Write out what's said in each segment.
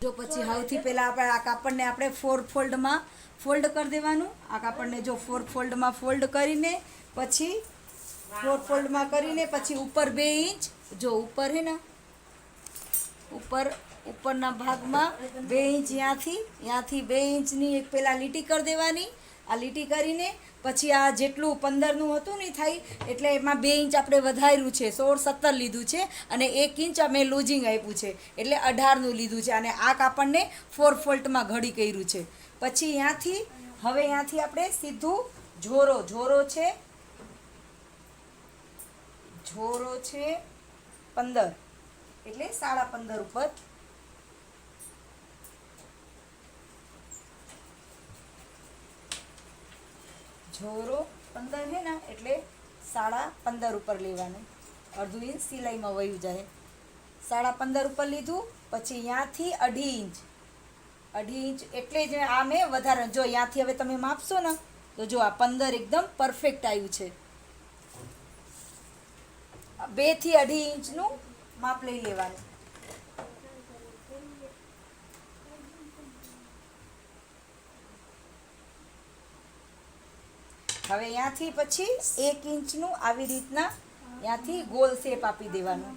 જો પછી સૌથી પહેલાં આપણે આ કાપડને આપણે 4 ફોલ્ડમાં ફોલ્ડ કરી દેવાનું. આ કાપડને જો 4 ફોલ્ડમાં ફોલ્ડ કરીને પછી 4 ફોલ્ડમાં કરીને પછી ઉપર 2 ઇંચ જો ઉપર હે ને ઉપરના ભાગમાં 2 ઇંચ ત્યાંથી 2 ઇંચની એક પહેલાં લીટી કરી દેવાની. આ લીટી કરીને પછી આ જેટલું 15નું હતું ને થાય એટલે એમાં 2 ઇંચ આપણે વધાર્યું છે, 16-17 લીધું છે અને 1 ઇંચ અમે લૂઝિંગ આપ્યું છે એટલે 18નું લીધું છે અને આ કાપડને 4 ફોલ્ડમાં ઘડી કર્યું છે. પછી ત્યાંથી આપણે સીધું ઝોરો છે 15 એટલે 15.5 ઉપર ઝોરો 15 છે ને એટલે 15.5 ઉપર લેવાનું. અડધું ઇંચ સિલાઈમાં વયું જાય. 15.5 ઉપર લીધું. પછી ત્યાંથી 2.5 ઇંચ એટલે જ આ મેં વધારે જો ત્યાંથી હવે તમે માપશો ને તો જો આ 15 એકદમ પરફેક્ટ આવ્યું છે. 2 થી 2.5 ઇંચનું માપ લઈ લેવાનું. હવે ત્યાંથી પછી 1 ઇંચનું આવી રીતના ત્યાંથી ગોલ શેપ આપી દેવાનું.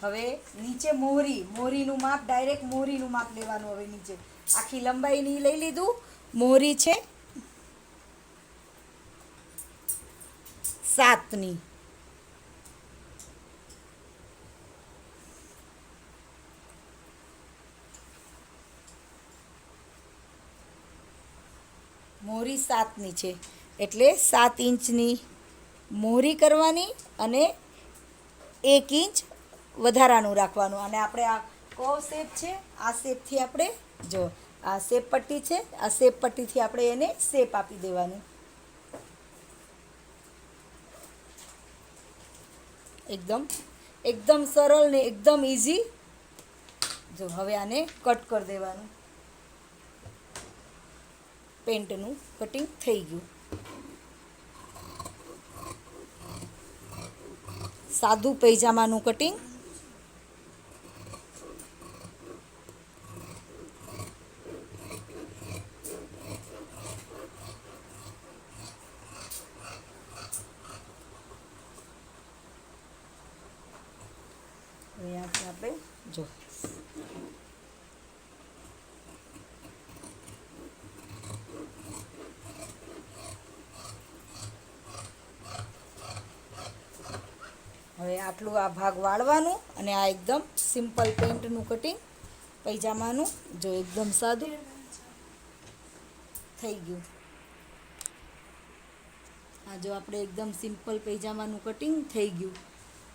હવે નીચે મોહરીનું માપ ડાયરેક્ટ મોહરીનું માપ લેવાનું. હવે નીચે આખી લંબાઈની લઈ લીધું. મોહરી છે 7ની. મોહરી 7ની છે એટલે 7 ઇંચની મોહરી કરવાની અને 1 ઇંચ વધારાનું રાખવાનું. અને આપણે આ કર્વ શેપ છે, આ શેપથી આપણે જો આ શેપ પટ્ટી છે, આ શેપ પટ્ટીથી આપણે એને શેપ આપી દેવાનું. એકદમ સરળ ને એકદમ ઇઝી. જો હવે આને કટ કરી દેવાનું. પેન્ટનું કટિંગ થઈ ગયું. સાદું પૈજામાનું કટિંગ. અહીંયાથી આપણે જો હવે આટલું આ ભાગ વાળવાનું અને આ એકદમ સિમ્પલ પેન્ટનું કટિંગ પૈજામાનું જો એકદમ સાદું થઈ ગયું. આ જો આપણે એકદમ સિમ્પલ પૈજામાનું કટિંગ થઈ ગયું.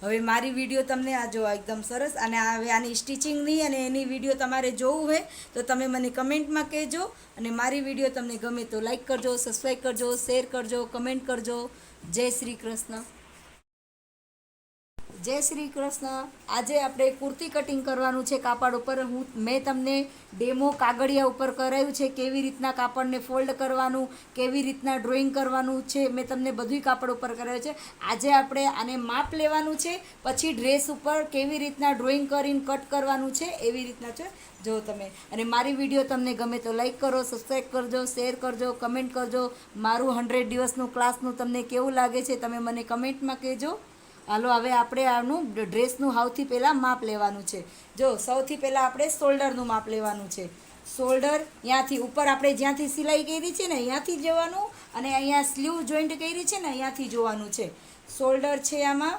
હવે મારી વિડીયો તમને આ જો એકદમ સરસ. અને હવે આની સ્ટિચિંગની અને એની વિડીયો તમારે જોવું હોય તો તમે મને કમેન્ટમાં કહેજો. અને મારી વિડીયો તમને ગમે તો લાઈક કરજો, સબસ્ક્રાઈબ કરજો, શેર કરજો, કમેન્ટ કરજો. જય શ્રી કૃષ્ણ. જય શ્રી કૃષ્ણ. આજે આપણે કુર્તી કટિંગ કરવાનું છે કાપડ ઉપર. મેં તમને ડેમો કાગળિયા ઉપર કરાવ્યું છે કેવી રીતના કાપડને ફોલ્ડ કરવાનું, કેવી રીતના ડ્રોઈંગ કરવાનું છે. મેં તમને બધું કાપડ ઉપર કરાવ્યું છે. આજે આપણે આને માપ લેવાનું છે, પછી ડ્રેસ ઉપર કેવી રીતના ડ્રોઈંગ કરીને કટ કરવાનું છે એવી રીતના છે. જો તમે અને મારી વિડીયો તમને ગમે તો લાઈક કરો, સબસ્ક્રાઈબ કરજો, શેર કરજો, કમેન્ટ કરજો. મારું 100 દિવસનું ક્લાસનું તમને કેવું લાગે છે તમે મને કમેન્ટમાં કહેજો. હાલો હવે આપણે આનું ડ્રેસનું સૌથી પહેલાં માપ લેવાનું છે. જો સૌથી પહેલાં આપણે શોલ્ડરનું માપ લેવાનું છે. શોલ્ડર ત્યાંથી ઉપર આપણે જ્યાંથી સિલાઈ કરી છે ને ત્યાંથી જોવાનું અને અહીંયા સ્લીવ જોઈન્ટ કરી છે ને ત્યાંથી જોવાનું છે. શોલ્ડર છે આમાં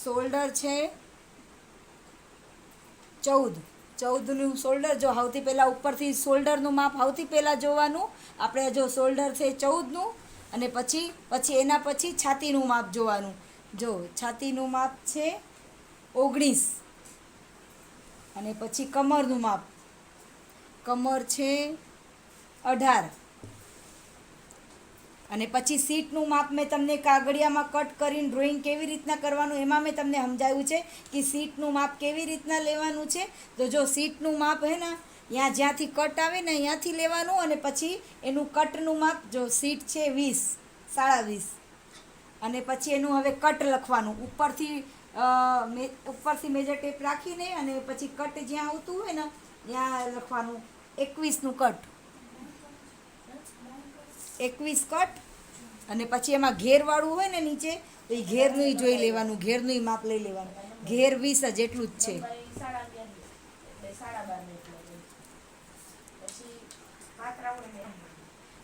શોલ્ડર છે 14નું શોલ્ડર. જો સૌથી પહેલાં ઉપરથી શોલ્ડરનું માપ સૌથી પહેલાં જોવાનું. આપણે જો શોલ્ડર છે 14નું અને પછી એના પછી છાતીનું માપ જોવાનું. જો છાતીનું માપ છે 19 અને પછી કમરનું માપ કમર છે 18 અને પછી સીટનું માપ મેં તમને કાગળિયામાં કટ કરીને ડ્રોઈંગ કેવી રીતના કરવાનું એમાં મેં તમને સમજાવ્યું છે કે સીટનું માપ કેવી રીતના લેવાનું છે. તો જો સીટનું માપ હે ને ત્યાં જ્યાંથી કટ આવે ને ત્યાંથી લેવાનું, અને પછી એનું કટનું માપ જો સીટ છે 20, 20.5, અને પછી એનું હવે કટ લખવાનું ઉપરથી મેજર ટેપ રાખીને, અને પછી કટ જ્યાં આવતું હોય ને ત્યાં લખવાનું 21નું કટ, 21 કટ. અને પછી એમાં ઘેરવાળું હોય ને નીચે, તો એ ઘેરનું જોઈ લેવાનું, ઘેરનું માપ લઈ લેવાનું. ઘેર 20 જ એટલું જ છે.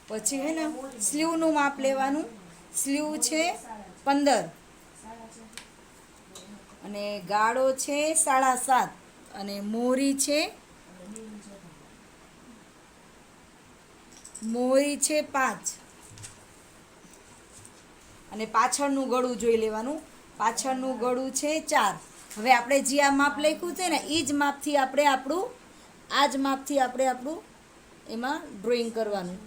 પછી હે ને સ્લીવનું માપ લેવાનું. સ્લીવ છે 15, અને ગાળો છે 7.5, અને મોરી છે 5, અને પાછળનું ગળું જોઈ લેવાનું. પાછળનું ગળું છે 4. હવે આપણે જે આ માપ લખ્યું છે ને એ જ માપથી આપણે આપણું એમાં ડ્રોઈંગ કરવાનું.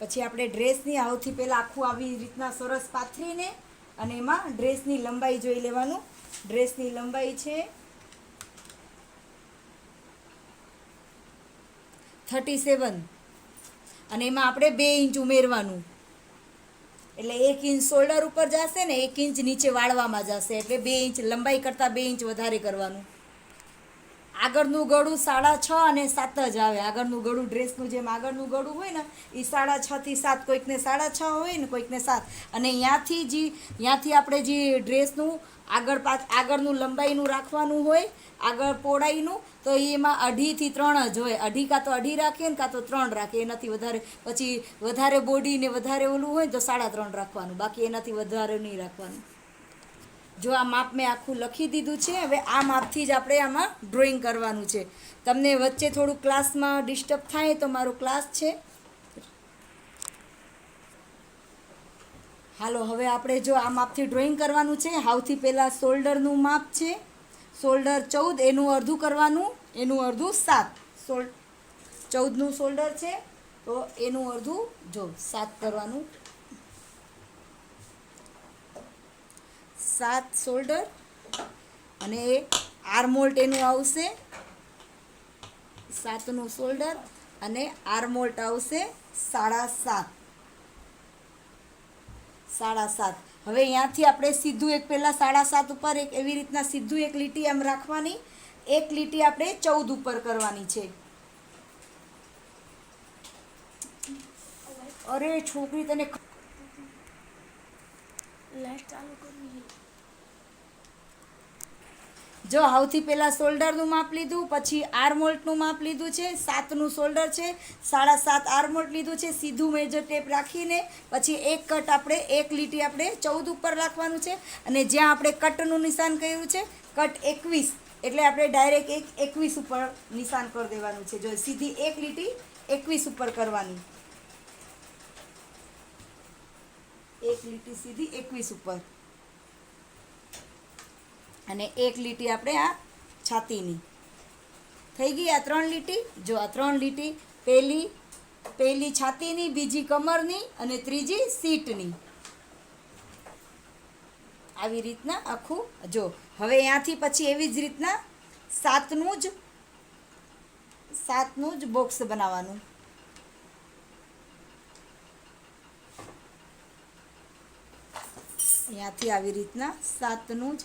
પછી આપણે ડ્રેસની સૌથી પહેલાં આખું આવી રીતના સરસ પાથરીને, અને એમાં ડ્રેસની લંબાઈ જોઈ લેવાનું. ડ્રેસની લંબાઈ છે 37, અને એમાં આપણે 2 ઇંચ ઉમેરવાનું. એટલે 1 ઇંચ શોલ્ડર ઉપર જશે ને 1 ઇંચ નીચે વાળવામાં જશે, એટલે 2 ઇંચ લંબાઈ કરતાં 2 ઇંચ વધારે કરવાનું. આગળનું ગળું 6.5 અને 7 જ આવે. આગળનું ગળું ડ્રેસનું જેમ આગળનું ગળું હોય ને એ 6.5 થી 7, કોઈકને 6.5 હોય ને કોઈકને 7. અને ત્યાંથી આપણે જે ડ્રેસનું આગળનું લંબાઈનું રાખવાનું હોય, આગળ પહોળાઈનું, તો એમાં 2.5 થી 3 જ હોય. 2.5 કાં તો 2.5 રાખીએ ને કાં તો 3 રાખીએ, એનાથી વધારે. પછી વધારે બોડી ને વધારે ઓલું હોય ને તો 3.5 રાખવાનું, બાકી એનાથી વધારે નહીં રાખવાનું. જો આ માપ મેં આખું લખી દીધું છે. હવે આ માપથી જ આપણે આમાં ડ્રોઈંગ કરવાનું છે. તમને વચ્ચે થોડું ક્લાસમાં ડિસ્ટર્બ થાય તો મારો ક્લાસ છે. હાલો, હવે આપણે જો આ માપથી ડ્રોઈંગ કરવાનું છે. સૌથી પહેલાં શોલ્ડરનું માપ છે. શોલ્ડર 14, એનું અડધું કરવાનું, એનું અડધું 7. 14નું શોલ્ડર છે તો એનું અડધું જો 7 કરવાનું. 7 શોલ્ડર, અને આર્મોલ્ટ એનું આવશે 7નું શોલ્ડર, અને આર્મોલ્ટ આવશે 7.5. હવે અહીંયાથી આપણે સીધું એક પહેલાં 7.5 ઉપર એવી રીતના સીધું એક લીટી એમ રાખવાની. એક લીટી આપણે 14 ઉપર કરવાની છે. અરે છોકરી, તને જો સૌથી પહેલાં શોલ્ડરનું માપ લીધું, પછી આર્મોલ્ટનું માપ લીધું છે. 7નું શોલ્ડર છે, 7.5 આર્મોલ્ટ લીધું છે. સીધું મેજર ટેપ રાખીને પછી એક કટ આપણે એક લીટી આપણે 14 ઉપર રાખવાનું છે. અને જ્યાં આપણે કટનું નિશાન કર્યું છે, કટ 21, એટલે આપણે ડાયરેક્ટ 21 ઉપર નિશાન કરી દેવાનું છે. જો સીધી એક લીટી 21 ઉપર કરવાની, એક લીટી સીધી 21 ઉપર, અને એક લીટી આપણે આ છાતીની થઈ ગઈ. આ 3 લીટી. જો આ 3 લીટી, પહેલી છાતીની, બીજી કમરની, અને ત્રીજી સીટની. આવી રીતના આખું. જો હવે અહીંયાથી પછી એવી જ રીતના 7નું જ બોક્સ બનાવવાનું. અહીંયાથી આવી રીતના 7નું જ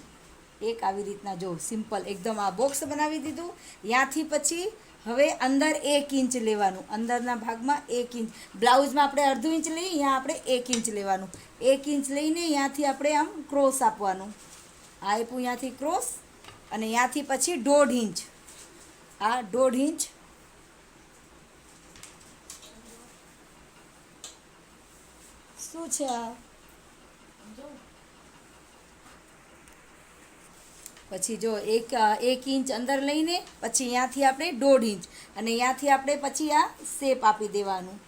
એક આવી રીતના જો સિમ્પલ એકદમ આ બોક્સ બનાવી દીધું. ત્યાંથી પછી હવે અંદર 1 ઇંચ લેવાનું. અંદરના ભાગમાં 1 ઇંચ. બ્લાઉઝમાં આપણે અડધું ઇંચ લઈએ, અહીંયા આપણે 1 ઇંચ લેવાનું. 1 ઇંચ લઈને ત્યાંથી આપણે આમ ક્રોસ આપવાનું. આ આપ્યું ત્યાંથી ક્રોસ, અને ત્યાંથી પછી 1.5 ઇંચ. આ 1.5 ઇંચ. શું છે આ? પછી જો 1 ઇંચ અંદર લઈને પછી ત્યાંથી આપણે 1.5 ઇંચ, અને ત્યાંથી આપણે પછી આ શેપ આપી દેવાનું.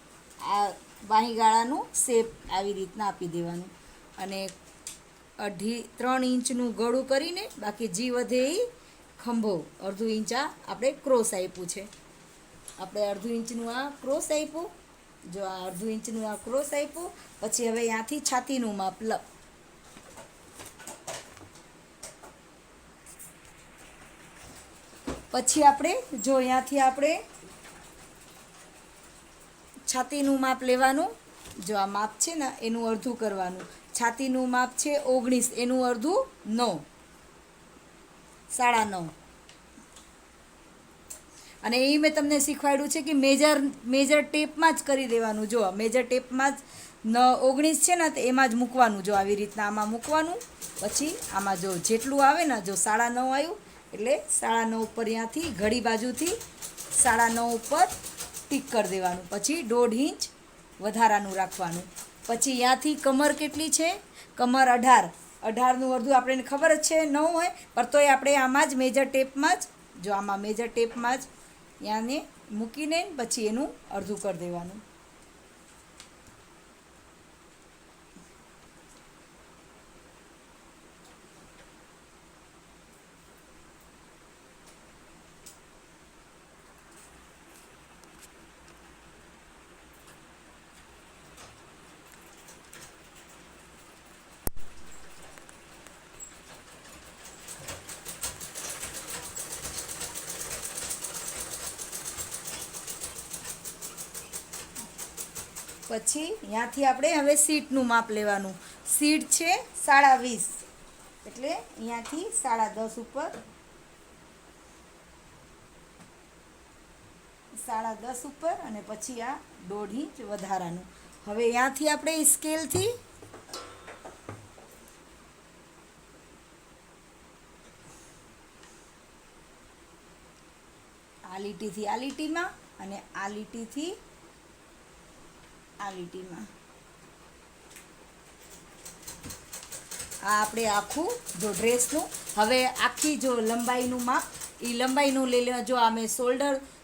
આ બાહીગાળાનું શેપ આવી રીતના આપી દેવાનું. અને 3 ઇંચનું ગળું કરીને બાકી જે વધે એ ખંભો 1/2 ઇંચ આ આપણે ક્રોસ આપ્યું છે. આપણે અડધું ઇંચનું આ ક્રોસ આપ્યું, જો આ અડધું ઇંચનું આ ક્રોસ આપ્યું. પછી હવે ત્યાંથી છાતીનું માપ પછી આપણે જો અહીંયાથી આપણે છાતીનું માપ લેવાનું. જો આ માપ છે ને એનું અડધું કરવાનું. છાતીનું માપ છે 19, એનું અડધું 9, 9.5. અને એ મેં તમને શીખવાડ્યું છે કે મેજર ટેપમાં જ કરી દેવાનું. જો મેજર ટેપમાં જ 19 છે ને તો એમાં જ મૂકવાનું. જો આવી રીતના આમાં મૂકવાનું. પછી આમાં જો જેટલું આવે ને, જો 9.5 આવ્યું એટલે 9.5 ઉપર ત્યાંથી ઘડી બાજુથી 9.5 ઉપર ટીક કરી દેવાનું. પછી 1.5 ઇંચ વધારાનું રાખવાનું. પછી ત્યાંથી કમર કેટલી છે? કમર 18. 18નું અડધું આપણને ખબર જ છે 9 હોય, પણ તોય આપણે આમાં જ મેજર ટેપમાં જ, જો આમાં મેજર ટેપમાં જ ત્યાંને મૂકીને પછી એનું અડધું કરી દેવાનું. પછી ત્યાંથી આપણે હવે સીટનું માપ લેવાનું. સીટ છે 20.5, એટલે અહીંયાથી 10.5 ઉપર 10.5 ઉપર અને પછી આ 1.5 ઇંચ વધારાનું. હવે ત્યાંથી આપણે સ્કેલથી આ લીટીથી આ લીટીમાં અને આ લીટીથી આ લીટીમાં આ આપણે આખું જો ડ્રેસનું હવે આખી જો લંબાઈનું માપ એ લંબાઈનું લઈ લેવા. જો આ મેં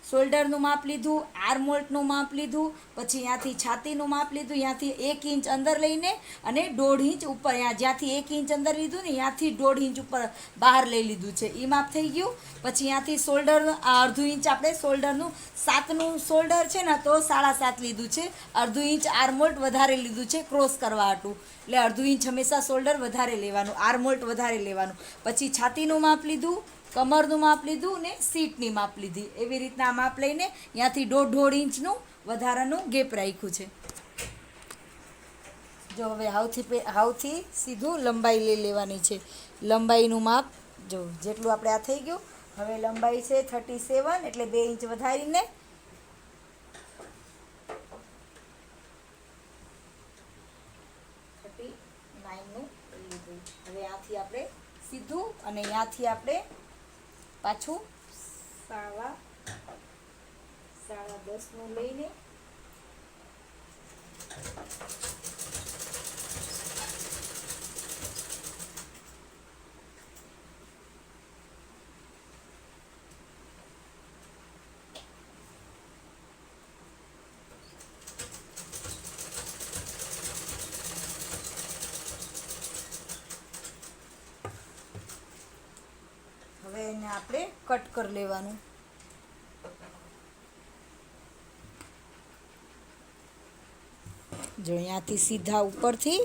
શોલ્ડરનું માપ લીધું, આર્મહોલનું માપ લીધું, પછી ત્યાંથી છાતીનું માપ લીધું, ત્યાંથી 1 ઇંચ અંદર લઈને અને 1.5 ઇંચ ઉપર, જ્યાંથી 1 ઇંચ અંદર લીધું ને ત્યાંથી 1.5 ઇંચ ઉપર બહાર લઈ લીધું છે, એ માપ થઈ ગયું. પછી ત્યાંથી શોલ્ડર અડધું ઇંચ આપણે શોલ્ડરનું 7નું શોલ્ડર છે ને તો 7.5 લીધું છે. અડધું ઇંચ આર્મહોલ વધારે લીધું છે ક્રોસ કરવા હાટું, એટલે અડધું ઇંચ હંમેશા શોલ્ડર વધારે લેવાનું, આર્મહોલ વધારે લેવાનું. પછી છાતીનું માપ લીધું, કમરનું માપ લીધું ને સીટની માપ લીધી. એવી રીતના માપ લઈને ત્યાંથી 1.5 ઇંચનું વધારાનું ગેપ રાખ્યું છે. જો હવે હાવથી સીધું લંબાઈ લઈ લેવાની છે. લંબાઈનું માપ જો જેટલું આપણે આ થઈ ગયું. હવે લંબાઈ છે 37, એટલે 2 ઇંચ વધારીને 39નું લીધું. હવે આથી આપણે સીધું અને ત્યાંથી આપણે પાછું 10.5નું લઈને હવે એને આપણે કટ કરી લેવાનું. જો અહીંયાથી સીધા ઉપરથી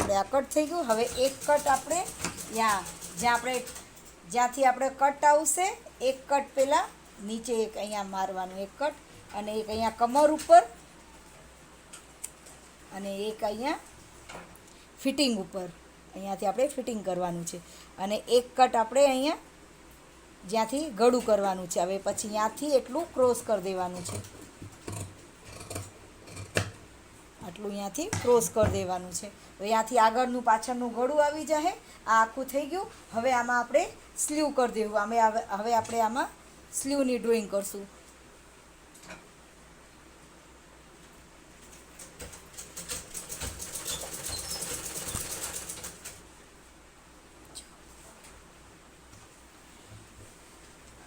આપણે આ કટ થઈ ગયું. હવે એક કટ આપણે જ્યાંથી આપણે કટ આવશે એક કટ પહેલાં નીચે એક અહીંયા મારવાનું, એક કટ, અને એક અહીંયા કમર ઉપર અને એક અહીંયા ફિટિંગ ઉપર, અહીંયાથી આપણે ફિટિંગ કરવાનું છે. અને એક કટ આપણે અહીંયા જ્યાંથી ગળું કરવાનું છે. હવે પછી ત્યાંથી એટલું ક્રોસ કરી દેવાનું છે, આટલું અહીંયાથી ક્રોસ કરી દેવાનું છે. તો અહીંયાથી આગળનું પાછળનું ગળું આવી જાય. આ આખું થઈ ગયું. હવે આમાં આપણે સ્લીવ કરી દેવું. હવે આપણે આમાં સ્લીવની ડ્રોઈંગ કરશું.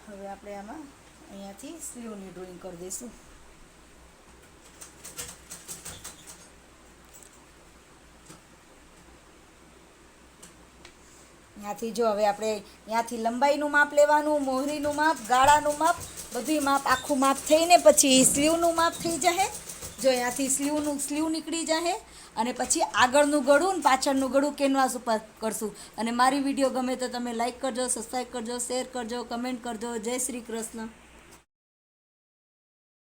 હવે આપણે આમાં અહીંયાથી સ્લીવની ડ્રોઈંગ કરી દઈશું. ત્યાંથી જો હવે આપણે ત્યાંથી લંબાઈનું માપ લેવાનું, મોહરીનું માપ, ગાળાનું માપ, બધું માપ, આખું માપ થઈને પછી સ્લીવનું માપ થઈ જશે. જો અહીંયાથી સ્લીવ નીકળી જશે અને પછી આગળનું ગળું ને પાછળનું ગળું કેનવાસ ઉપર કરશું. અને મારી વિડીયો ગમે તો તમે લાઈક કરજો, સબસ્ક્રાઈબ કરજો, શેર કરજો, કમેન્ટ કરજો. જય શ્રી કૃષ્ણ.